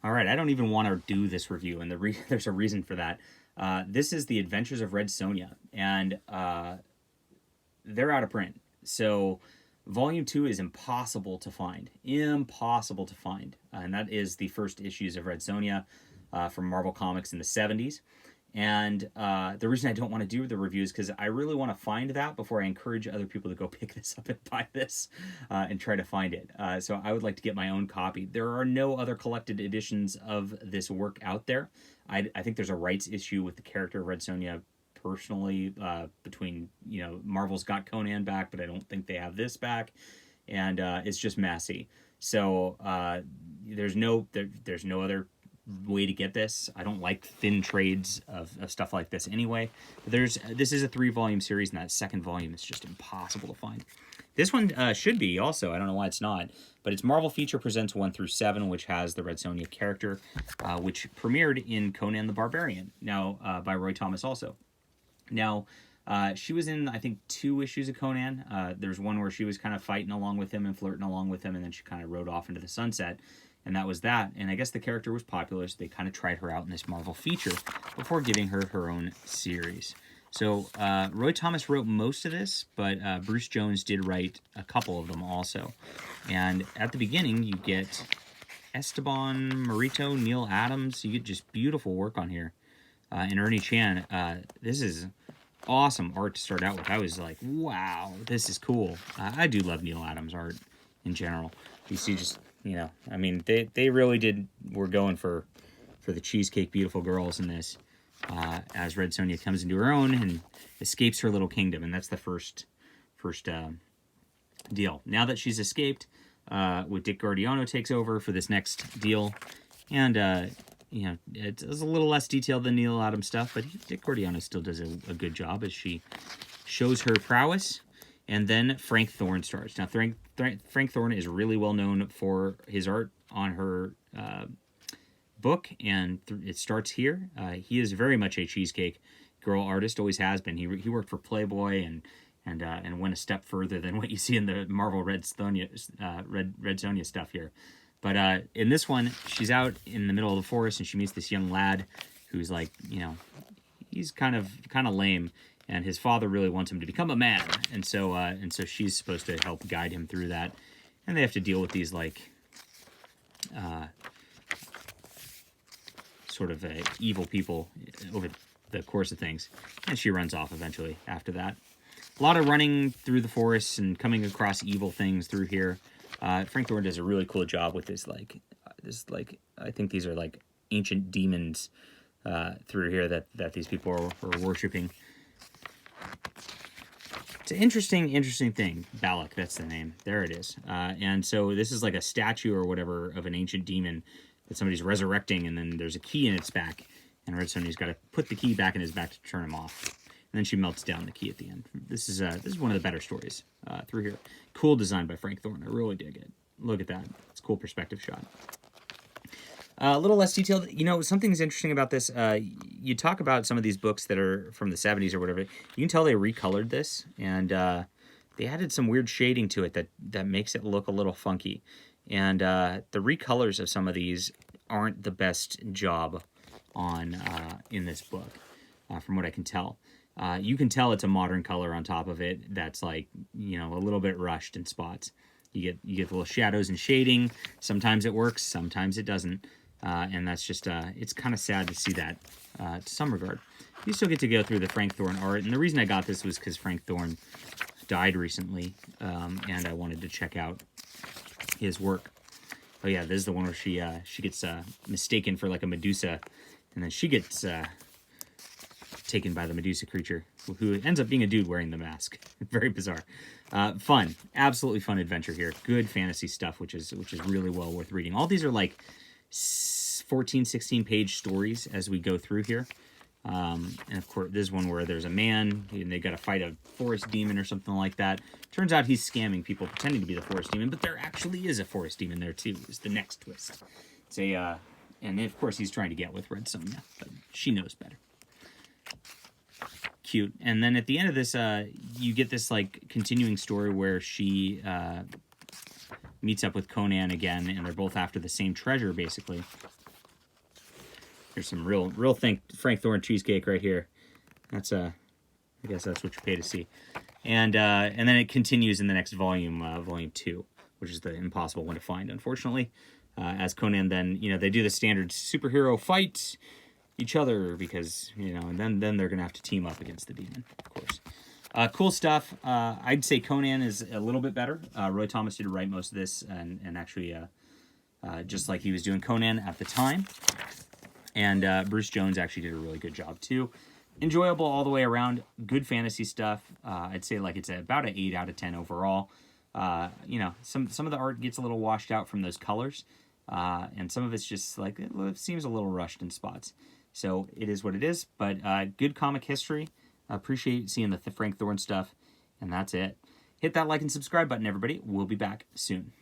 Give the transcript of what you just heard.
All right, I don't even want to do this review, and there's a reason for that. This is The Adventures of Red Sonja, and they're out of print. So, Volume 2 is impossible to find. Impossible to find. And that is the first issues of Red Sonja from Marvel Comics in the 70s. And the reason I don't want to do the review is because I really want to find that before I encourage other people to go pick this up and buy this and try to find it. So I would like to get my own copy. There are no other collected editions of this work out there. I think there's a rights issue with the character of Red Sonja personally between, Marvel's got Conan back, but I don't think they have this back. And it's just messy. So there's no other way to get this. I don't like thin trades of stuff like this anyway. But this is a 3-volume series, and that second volume is just impossible to find. This one should be also. I don't know why it's not, but it's Marvel Feature Presents 1 through 7, which has the Red Sonja character, which premiered in Conan the Barbarian, now by Roy Thomas also. Now, she was in, I think, 2 issues of Conan. There's one where she was kind of fighting along with him and flirting along with him, and then she kind of rode off into the sunset. And that was that. And I guess the character was popular, so they kind of tried her out in this Marvel feature before giving her her own series. So Roy Thomas wrote most of this, but Bruce Jones did write a couple of them also. And at the beginning, you get Esteban Marito, Neil Adams. You get just beautiful work on here. And Ernie Chan. This is awesome art to start out with. I was like, wow, this is cool. I do love Neil Adams art in general. You see just... I mean, they really were going for the cheesecake beautiful girls in this, as Red Sonja comes into her own and escapes her little kingdom, and that's the first deal. Now that she's escaped, with Dick Guardiano takes over for this next deal, and it's a little less detailed than Neil Adams stuff, but Dick Guardiano still does a good job as she shows her prowess. And then Frank Thorne starts. Now, Frank Thorne is really well known for his art on her book, and it starts here. He is very much a cheesecake girl artist, always has been. He worked for Playboy and went a step further than what you see in the Marvel Red Sonja stuff here. But in this one, she's out in the middle of the forest, and she meets this young lad who's like, he's kind of lame. And his father really wants him to become a man, and so she's supposed to help guide him through that. And they have to deal with these sort of evil people over the course of things. And she runs off eventually after that. A lot of running through the forests and coming across evil things through here. Frank Thorne does a really cool job with this. I think these are like ancient demons through here that these people are worshiping. It's an interesting thing. Balak, that's the name. There it is. And so this is like a statue or whatever of an ancient demon that somebody's resurrecting, and then there's a key in its back. And Red Sonja's got to put the key back in his back to turn him off. And then she melts down the key at the end. This is one of the better stories through here. Cool design by Frank Thorne. I really dig it. Look at that. It's a cool perspective shot. A little less detailed. Something's interesting about this. You talk about some of these books that are from the 70s or whatever. You can tell they recolored this, and they added some weird shading to it that makes it look a little funky. And the recolors of some of these aren't the best job on in this book, from what I can tell. You can tell it's a modern color on top of it that's like, a little bit rushed in spots. You get little shadows and shading. Sometimes it works, sometimes it doesn't. And that's just, it's kind of sad to see that to some regard. You still get to go through the Frank Thorne art, and the reason I got this was because Frank Thorne died recently, and I wanted to check out his work. Oh yeah, this is the one where she gets mistaken for like a Medusa, and then she gets taken by the Medusa creature, who ends up being a dude wearing the mask. Very bizarre. Fun, absolutely fun adventure here. Good fantasy stuff, which is really well worth reading. All these are like 14, 16 page stories as we go through here. And of course, this is one where there's a man and they got to fight a forest demon or something like that. Turns out he's scamming people pretending to be the forest demon, but there actually is a forest demon there too, is the next twist. It's and of course he's trying to get with Red Sonja, but she knows better. Cute. And then at the end of this, you get this like continuing story where she meets up with Conan again, and they're both after the same treasure, basically. Here's some real Frank Thorne cheesecake right here. That's I guess that's what you pay to see. And then it continues in the next volume, volume 2, which is the impossible one to find, unfortunately. As Conan then, they do the standard superhero fight each other because, and then they're going to have to team up against the demon, of course. Cool stuff. I'd say Conan is a little bit better. Roy Thomas did write most of this, and actually just like he was doing Conan at the time. And Bruce Jones actually did a really good job, too. Enjoyable all the way around. Good fantasy stuff. I'd say like it's about an 8 out of 10 overall. Some of the art gets a little washed out from those colors. And some of it's just like, it seems a little rushed in spots. So it is what it is. But good comic history. Appreciate seeing the Frank Thorne stuff. And that's it. Hit that like and subscribe button, everybody. We'll be back soon.